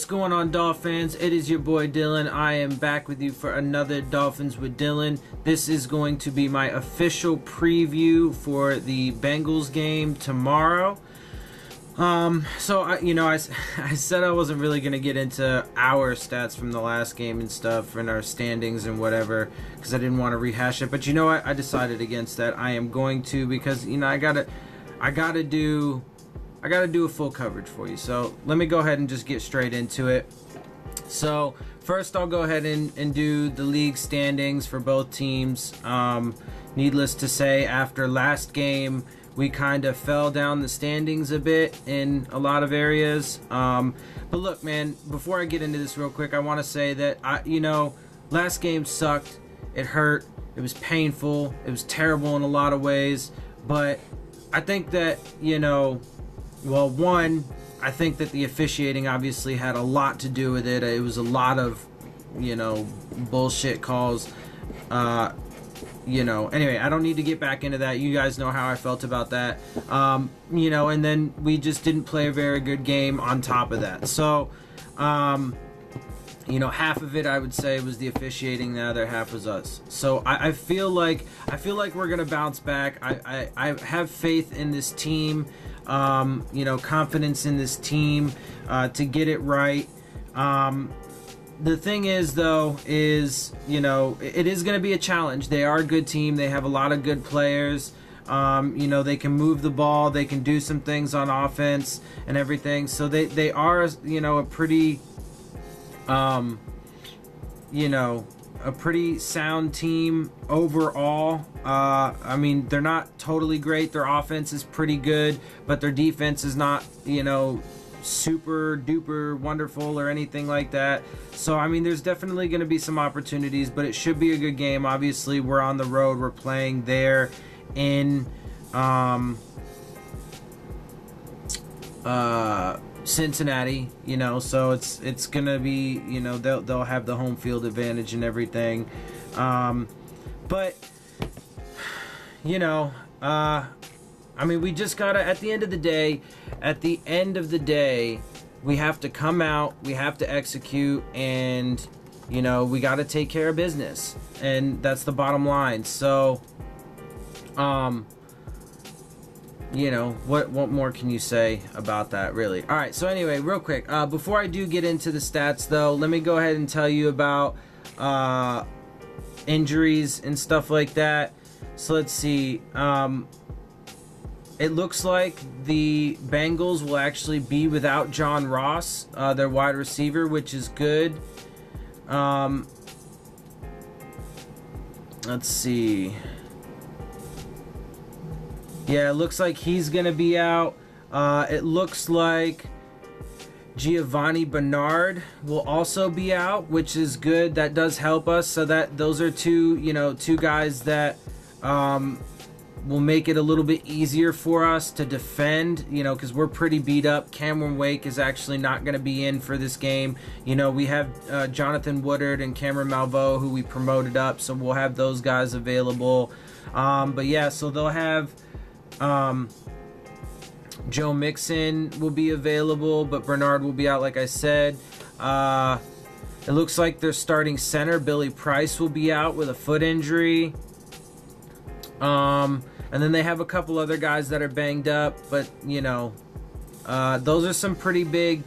What's going on, Dolphins? It is your boy Dillon. I am back with you for another Dolphins with Dillon. This is going to be my official preview for the Bengals game tomorrow. So I said I wasn't really going to get into our stats from the last game and stuff and our standings and whatever because I didn't want to rehash it. But you know what? I decided against that. I am going to because I gotta do a full coverage for you. So let me go ahead and just get straight into it. So first I'll go ahead and do the league standings for both teams. Needless to say, after last game, we kind of fell down the standings a bit in a lot of areas. But look, man, before I get into this real quick, I want to say that, last game sucked. It hurt. It was painful. It was terrible in a lot of ways. But I think that, I think that the officiating obviously had a lot to do with it. It was a lot of, bullshit calls. Anyway, I don't need to get back into that. You guys know how I felt about that. And then we just didn't play a very good game on top of that. So, half of it I would say was the officiating, the other half was us. So I feel like we're gonna bounce back. I have faith in this team, confidence in this team to get it right. The thing is, though, it is going to be a challenge. They are a good team. They have a lot of good players. They can move the ball. They can do some things on offense and everything. So they are, a pretty, a pretty sound team overall. They're not totally great. Their offense is pretty good, but their defense is not, super duper wonderful or anything like that. So there's definitely going to be some opportunities, but it should be a good game. Obviously, we're on the road. We're playing there in Cincinnati, so it's going to be, they'll have the home field advantage and everything. But we just gotta, at the end of the day, we have to come out, we have to execute, and, we gotta take care of business. And that's the bottom line. So, what more can you say about that, really? All right, so anyway, real quick, before I do get into the stats, though, let me go ahead and tell you about injuries and stuff like that. So let's see. It looks like the Bengals will actually be without John Ross, their wide receiver, which is good. Let's see. Yeah, it looks like he's going to be out. It looks like Giovanni Bernard will also be out, which is good. That does help us. So those are two guys that will make it a little bit easier for us to defend, because we're pretty beat up. Cameron Wake is actually not going to be in for this game. We have Jonathan Woodard and Cameron Malveaux, who we promoted up, so we'll have those guys available. But yeah, so they'll have Joe Mixon will be available, but Bernard will be out, like I said. It looks like their starting center, Billy Price, will be out with a foot injury. And then they have a couple other guys that are banged up, but those are some pretty big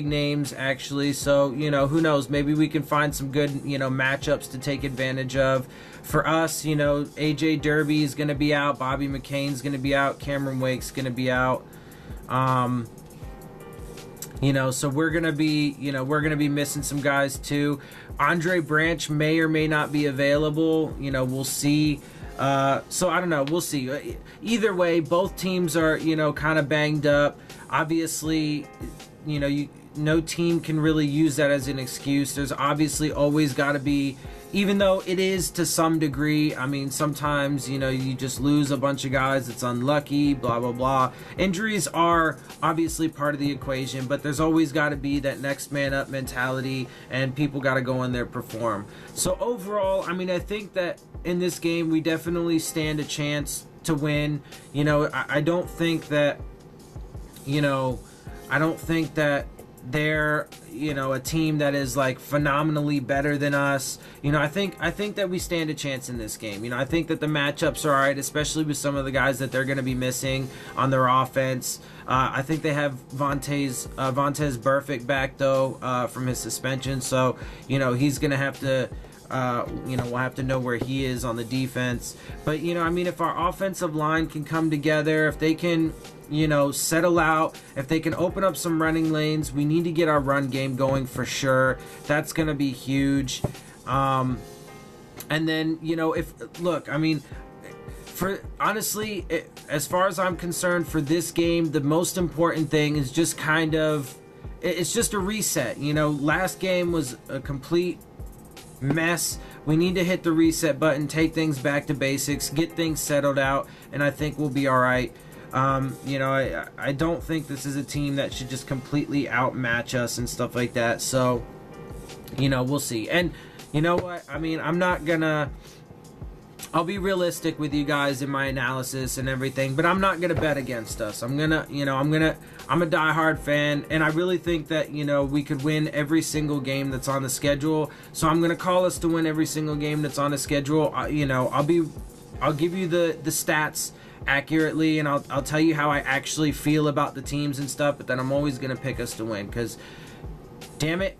names, actually. So who knows? Maybe we can find some good matchups to take advantage of. For us, AJ Derby is going to be out, Bobby McCain's going to be out, Cameron Wake's going to be out. So we're gonna be missing some guys too. Andre Branch may or may not be available. We'll see. So I don't know. We'll see. Either way, both teams are, kind of banged up. Obviously, no team can really use that as an excuse. There's obviously always got to be, even though it is to some degree, sometimes, you just lose a bunch of guys. It's unlucky, blah, blah, blah. Injuries are obviously part of the equation, but there's always got to be that next man up mentality, and people got to go in there, perform. So overall, I think that in this game, we definitely stand a chance to win. I don't think that they're, you know, a team that is like phenomenally better than us. You know, I think that we stand a chance in this game. You know, I think that the matchups are all right, especially with some of the guys that they're going to be missing on their offense. I think they have Vontaze Burfict back though from his suspension, so you know he's going to have to. You know, we'll have to know where he is on the defense. But, you know, I mean, if our offensive line can come together, if they can, you know, settle out, if they can open up some running lanes, we need to get our run game going for sure. That's going to be huge. And then, you know, look, I mean, honestly, as far as I'm concerned, for this game, the most important thing is just kind of, it's just a reset. You know, last game was a complete mess. We need to hit the reset button, take things back to basics, get things settled out, and I think we'll be all right. You know, I don't think this is a team that should just completely outmatch us and stuff like that. So, you know, we'll see. And you know what? I mean, I'll be realistic with you guys in my analysis and everything, but I'm not gonna bet against us. I'm a diehard fan, and I really think that, you know, we could win every single game that's on the schedule. So I'm gonna call us to win every single game that's on the schedule. You know, I'll give you the stats accurately, and I'll tell you how I actually feel about the teams and stuff. But then I'm always gonna pick us to win, because, damn it.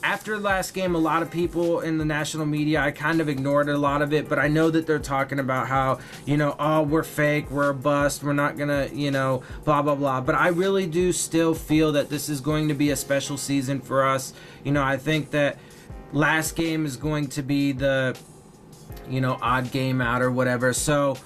After last game, a lot of people in the national media, I kind of ignored a lot of it, but I know that they're talking about how, you know, oh, we're fake, we're a bust, we're not gonna, you know, blah, blah, blah. But I really do still feel that this is going to be a special season for us. You know, I think that last game is going to be the, you know, odd game out or whatever. So,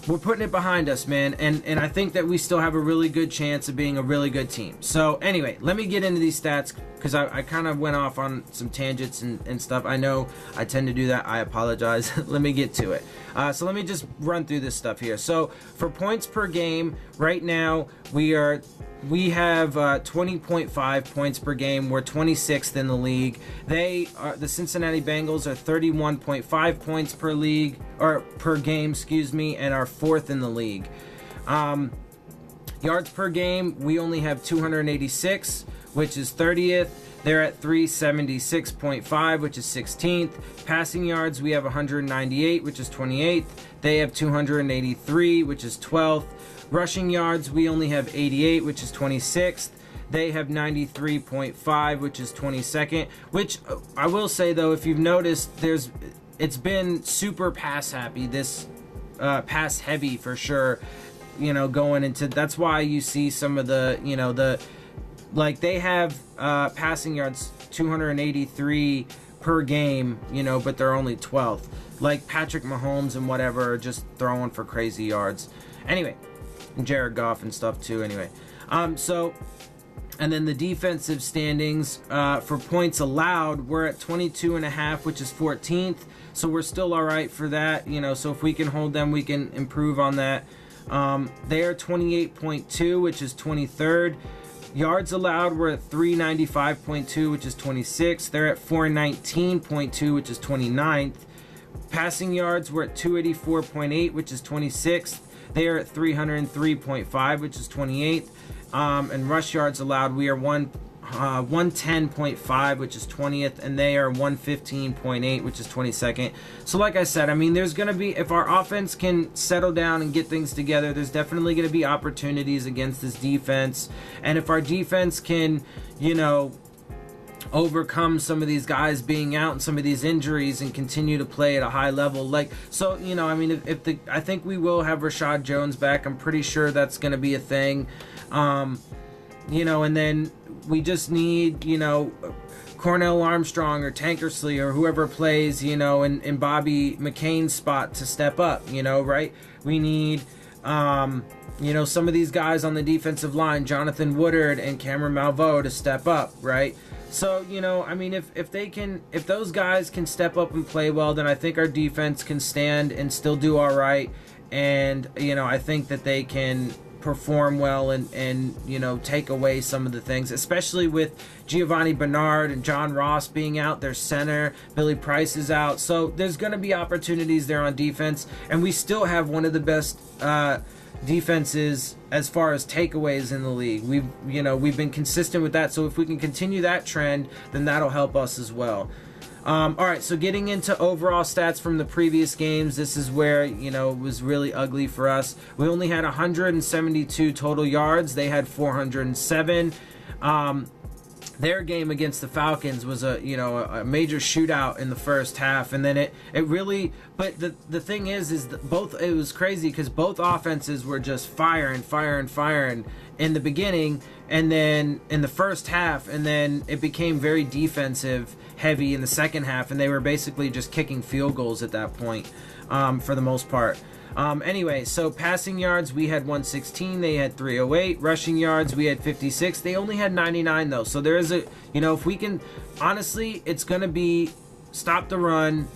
we're putting it behind us, man, and I think that we still have a really good chance of being a really good team. So anyway, let me get into these stats, because I kind of went off on some tangents and stuff. I know I tend to do that. I apologize. Let me get to it. So let me just run through this stuff here. So for points per game, right now we have 20.5 points per game. We're 26th in the league. The Cincinnati Bengals are 31.5 points per game, and are 4th in the league. Yards per game, we only have 286, which is 30th. They're at 376.5, which is 16th. Passing yards, we have 198, which is 28th. They have 283, which is 12th. Rushing yards, we only have 88, which is 26th. They have 93.5, which is 22nd. Which I will say though, if you've noticed, it's been super pass heavy for sure. You know, going into, that's why you see some of the, you know, they have passing yards 283 per game, you know, but they're only 12th. Like Patrick Mahomes and whatever are just throwing for crazy yards. Anyway, and Jared Goff and stuff too. Anyway, and then the defensive standings for points allowed, we're at 22.5, which is 14th. So we're still all right for that, you know. So if we can hold them, we can improve on that. They are 28.2, which is 23rd. Yards allowed, we're at 395.2, which is 26th. They're at 419.2, which is 29th. Passing yards, we're at 284.8, which is 26th. They are at 303.5, which is 28th. And rush yards allowed, we are 110.5, which is 20th, and they are 115.8, which is 22nd. So like I said, I mean, there's going to be, if our offense can settle down and get things together, there's definitely going to be opportunities against this defense. And if our defense can, you know, overcome some of these guys being out and some of these injuries and continue to play at a high level, like, so, you know, I mean, I think we will have Rashad Jones back. I'm pretty sure that's going to be a thing. You know, and then we just need, you know, Cornell Armstrong or Tankersley or whoever plays, you know, in Bobby McCain's spot to step up, you know, right? We need, you know, some of these guys on the defensive line, Jonathan Woodard and Cameron Malveaux, to step up, right? So, you know, I mean, if those guys can step up and play well, then I think our defense can stand and still do all right. And, you know, I think that they can perform well and you know, take away some of the things, especially with Giovanni Bernard and John Ross being out, their center, Billy Price is out. So there's going to be opportunities there on defense, and we still have one of the best defenses as far as takeaways in the league. We've been consistent with that. So if we can continue that trend, then that'll help us as well. All right, so getting into overall stats from the previous games, this is where, it was really ugly for us. We only had 172 total yards. They had 407. Their game against the Falcons was a major shootout in the first half, and then it really. But the thing is that it was crazy because both offenses were just firing in the beginning, and then in the first half, and then it became very defensive heavy in the second half, and they were basically just kicking field goals at that point, for the most part. Anyway, so passing yards, we had 116, they had 308. Rushing yards, we had 56. They only had 99 though. So there is if we can, honestly, it's going to be stop the run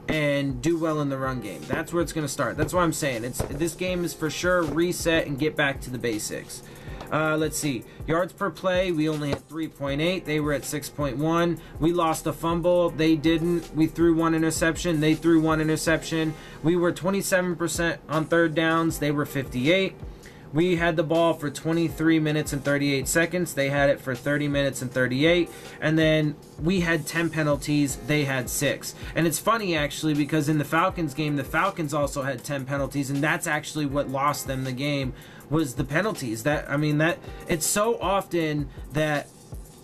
and do well in the run game. That's where it's going to start. That's what I'm saying. This game is for sure reset and get back to the basics. Let's see. Yards per play, we only had 3.8. They were at 6.1. We lost a fumble. They didn't. We threw one interception. They threw one interception. We were 27% on third downs. They were 58. We had the ball for 23 minutes and 38 seconds. They had it for 30 minutes and 38. And then we had 10 penalties. They had 6. And it's funny, actually, because in the Falcons game, the Falcons also had 10 penalties. And that's actually what lost them the game, was the penalties. That it's so often that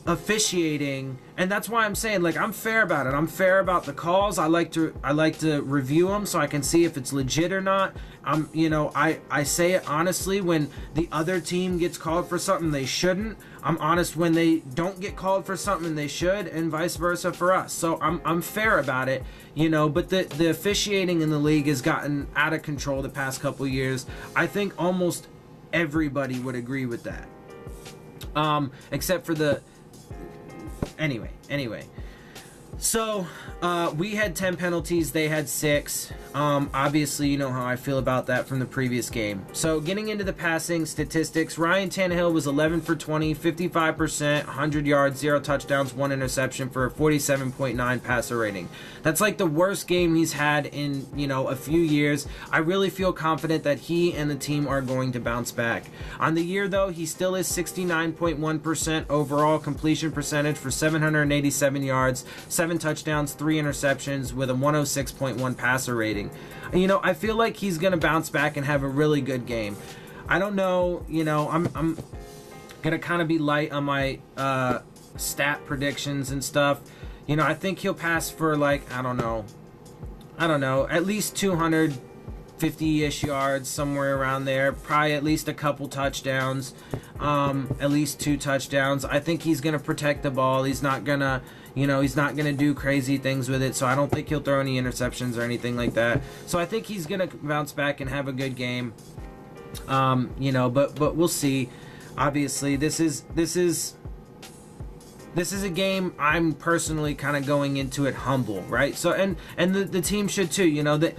officiating, and that's why I'm saying, like, I'm fair about it. I'm fair about the calls. I like to review them so I can see if it's legit or not. I say it honestly when the other team gets called for something they shouldn't. I'm honest when they don't get called for something they should, and vice versa for us. So I'm fair about it, but the officiating in the league has gotten out of control the past couple years. I think almost everybody would agree with that. Except for the Anyway, so we had 10 penalties, they had 6. Obviously, you know how I feel about that from the previous game. So getting into the passing statistics, Ryan Tannehill was 11 for 20, 55%, 100 yards, 0 touchdowns, 1 interception for a 47.9 passer rating. That's like the worst game he's had in, a few years. I really feel confident that he and the team are going to bounce back. On the year, though, he still is 69.1% overall completion percentage for 787 yards, 7 touchdowns, 3 interceptions with a 106.1 passer rating. I feel like he's going to bounce back and have a really good game. I don't know, I'm going to kind of be light on my stat predictions and stuff. I think he'll pass for I don't know, at least 250-ish yards, somewhere around there. Probably at least a couple touchdowns, at least 2 touchdowns. I think he's going to protect the ball. He's not going to, he's not going to do crazy things with it. So I don't think he'll throw any interceptions or anything like that. So I think he's going to bounce back and have a good game. But we'll see. Obviously, this is a game I'm personally kind of going into it humble, right? So and the team should too, that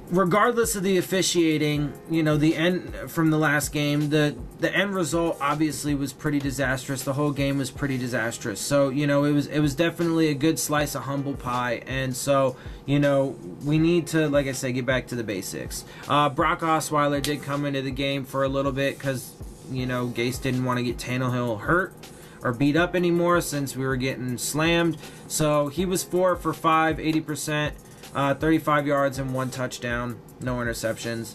regardless of the officiating, the end from the last game, the end result obviously was pretty disastrous. The whole game was pretty disastrous. So, it was definitely a good slice of humble pie. And so, we need to, like I said, get back to the basics. Brock Osweiler did come into the game for a little bit because, Gase didn't want to get Tannehill hurt or beat up anymore since we were getting slammed. So he was 4 for 5, 80%. 35 yards and 1 touchdown, no interceptions.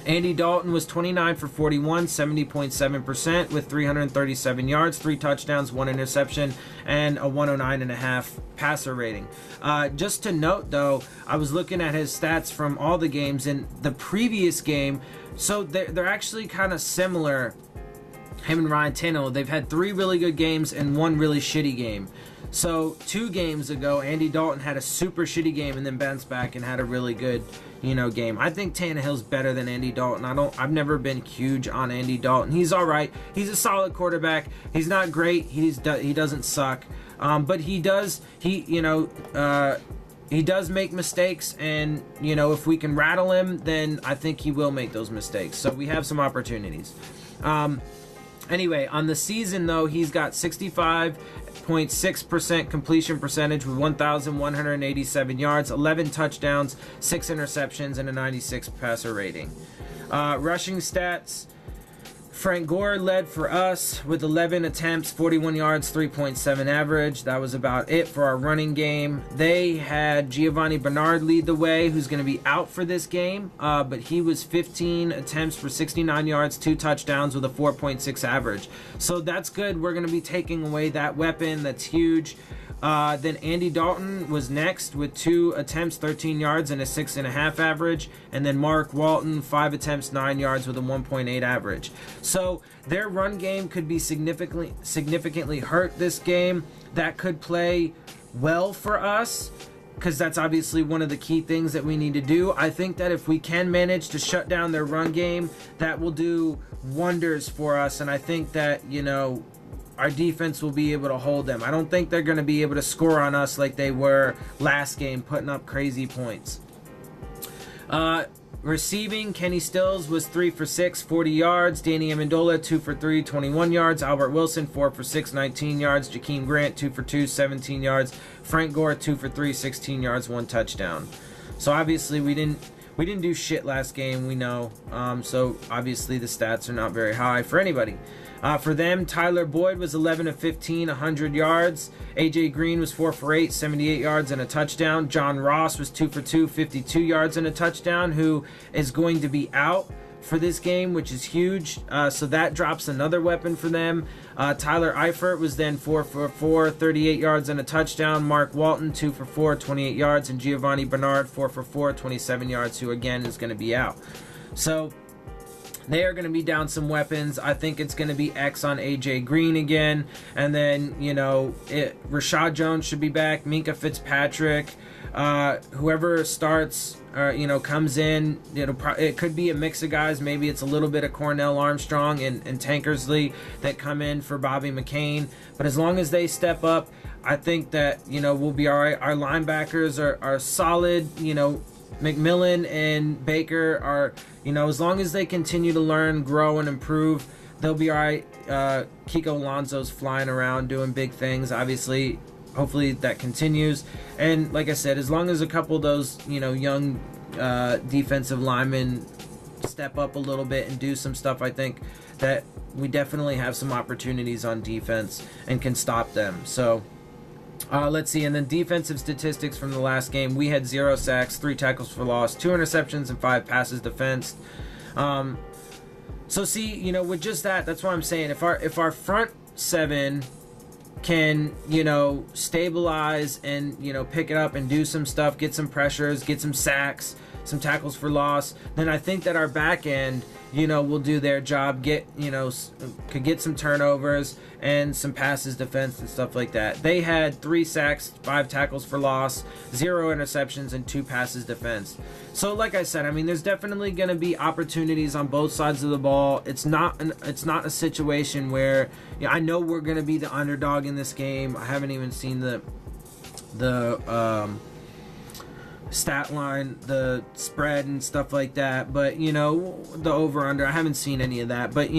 Andy Dalton was 29 for 41, 70.7% with 337 yards, 3 touchdowns, 1 interception, and a 109.5 passer rating. Just to note, though, I was looking at his stats from all the games in the previous game, so they're actually kind of similar. Him and Ryan Tannehill, they've had 3 really good games and 1 really shitty game. So 2 games ago, Andy Dalton had a super shitty game and then bounced back and had a really good, game. I think Tannehill's better than Andy Dalton. I've never been huge on Andy Dalton. He's all right. He's a solid quarterback. He's not great. He doesn't suck. But he does make mistakes, and if we can rattle him, then I think he will make those mistakes. So we have some opportunities. Anyway, on the season, though, he's got 65.6% completion percentage with 1,187 yards, 11 touchdowns, 6 interceptions, and a 96 passer rating. Rushing stats. Frank Gore led for us with 11 attempts, 41 yards, 3.7 average. That was about it for our running game. They had Giovanni Bernard lead the way, who's going to be out for this game, but he was 15 attempts for 69 yards, 2 touchdowns with a 4.6 average. So that's good. We're going to be taking away that weapon. That's huge. Then Andy Dalton was next with 2 attempts, 13 yards, and a 6.5 average. And then Mark Walton, 5 attempts, 9 yards with a 1.8 average. So their run game could be significantly hurt this game. That could play well for us, because that's obviously one of the key things that we need to do. I think that if we can manage to shut down their run game, that will do wonders for us. And I think that, our defense will be able to hold them. I don't think they're going to be able to score on us like they were last game, putting up crazy points. Receiving, Kenny Stills was 3 for 6, 40 yards. Danny Amendola, 2 for 3, 21 yards. Albert Wilson, 4 for 6, 19 yards. Jakeem Grant, 2 for 2, 17 yards. Frank Gore, 2 for 3, 16 yards, 1 touchdown. So obviously we didn't do shit last game, we know. So obviously the stats are not very high for anybody. For them, Tyler Boyd was 11 of 15, 100 yards. AJ Green was 4 for 8, 78 yards and a touchdown. John Ross was 2 for 2, 52 yards and a touchdown, who is going to be out for this game, which is huge. So that drops another weapon for them. Tyler Eifert was then 4 for 4, 38 yards and a touchdown. Mark Walton, 2 for 4, 28 yards. And Giovanni Bernard, 4 for 4, 27 yards, who again is going to be out. So they are going to be down some weapons. I think it's going to be X on AJ Green again. And then, Rashad Jones should be back. Minka Fitzpatrick. Whoever starts, comes in, it could be a mix of guys. Maybe it's a little bit of Cornell Armstrong and Tankersley that come in for Bobby McCain. But as long as they step up, I think that, we'll be all right. Our linebackers are solid. McMillan and Baker are, as long as they continue to learn, grow, and improve, they'll be all right. Kiko Alonso's flying around doing big things. Obviously, hopefully that continues. And like I said, as long as a couple of those, young defensive linemen step up a little bit and do some stuff, I think that we definitely have some opportunities on defense and can stop them. So let's see. And then defensive statistics from the last game. We had 0 sacks, 3 tackles for loss, 2 interceptions, and 5 passes defensed. So see, with just that's what I'm saying. If our front 7 can, stabilize and, pick it up and do some stuff, get some pressures, get some sacks, some tackles for loss, then I think that our back end, will do their job, could get some turnovers and some passes defense and stuff like that. They had 3 sacks, 5 tackles for loss, 0 interceptions, and 2 passes defense. So like I said, there's definitely going to be opportunities on both sides of the ball. It's not a situation where, I know we're going to be the underdog in this game. I haven't even seen the stat line, the spread and stuff like that, but the over under, I haven't seen any of that, but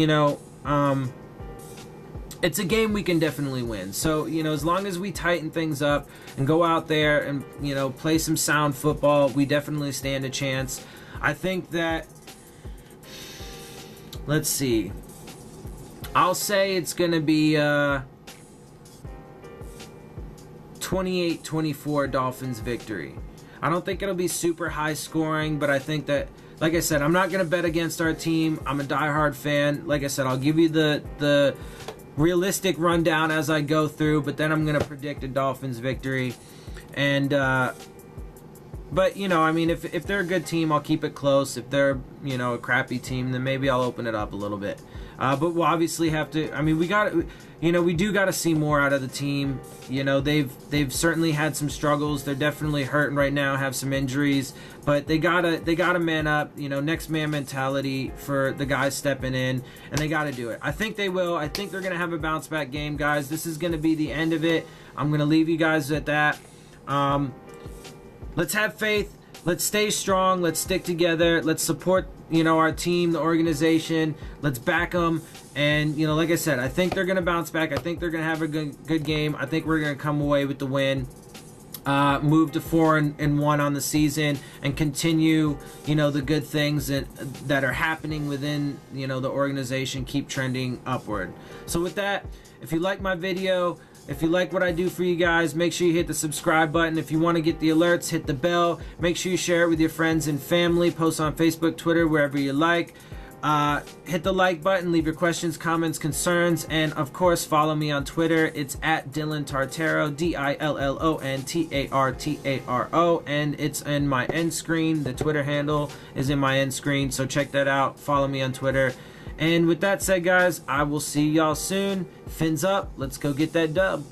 it's a game we can definitely win. So as long as we tighten things up and go out there and play some sound football, we definitely stand a chance. I think that, let's see, I'll say it's gonna be 28-24 Dolphins victory. I don't think it'll be super high scoring, but I think that, like I said, I'm not going to bet against our team. I'm a diehard fan. Like I said, I'll give you the realistic rundown as I go through, but then I'm going to predict a Dolphins victory. And, but, if they're a good team, I'll keep it close. If they're, a crappy team, then maybe I'll open it up a little bit. But we'll obviously have to, we do got to see more out of the team. They've certainly had some struggles. They're definitely hurting right now, have some injuries, but they gotta man up. Next man mentality for the guys stepping in, and they got to do it. I think they will. I think they're gonna have a bounce back game, guys. This is gonna be the end of it. I'm gonna leave you guys at that. Let's have faith. Let's stay strong. Let's stick together. Let's support our team, the organization. Let's back them. And, like I said, I think they're going to bounce back. I think they're going to have a good game. I think we're going to come away with the win. Move to 4-1 on the season and continue, the good things that are happening within, the organization, keep trending upward. So with that, if you like my video, if you like what I do for you guys, make sure you hit the subscribe button. If you want to get the alerts, hit the bell. Make sure you share it with your friends and family. Post on Facebook, Twitter, wherever you like. Hit the like button, leave your questions, comments, concerns, and of course follow me on Twitter. It's at Dillon Tartaro, DILLON TARTARO, and it's in my end screen. The Twitter handle is in my end screen, so check that out. Follow me on Twitter. And with that said, guys, I will see y'all soon. Fins up. Let's go get that dub.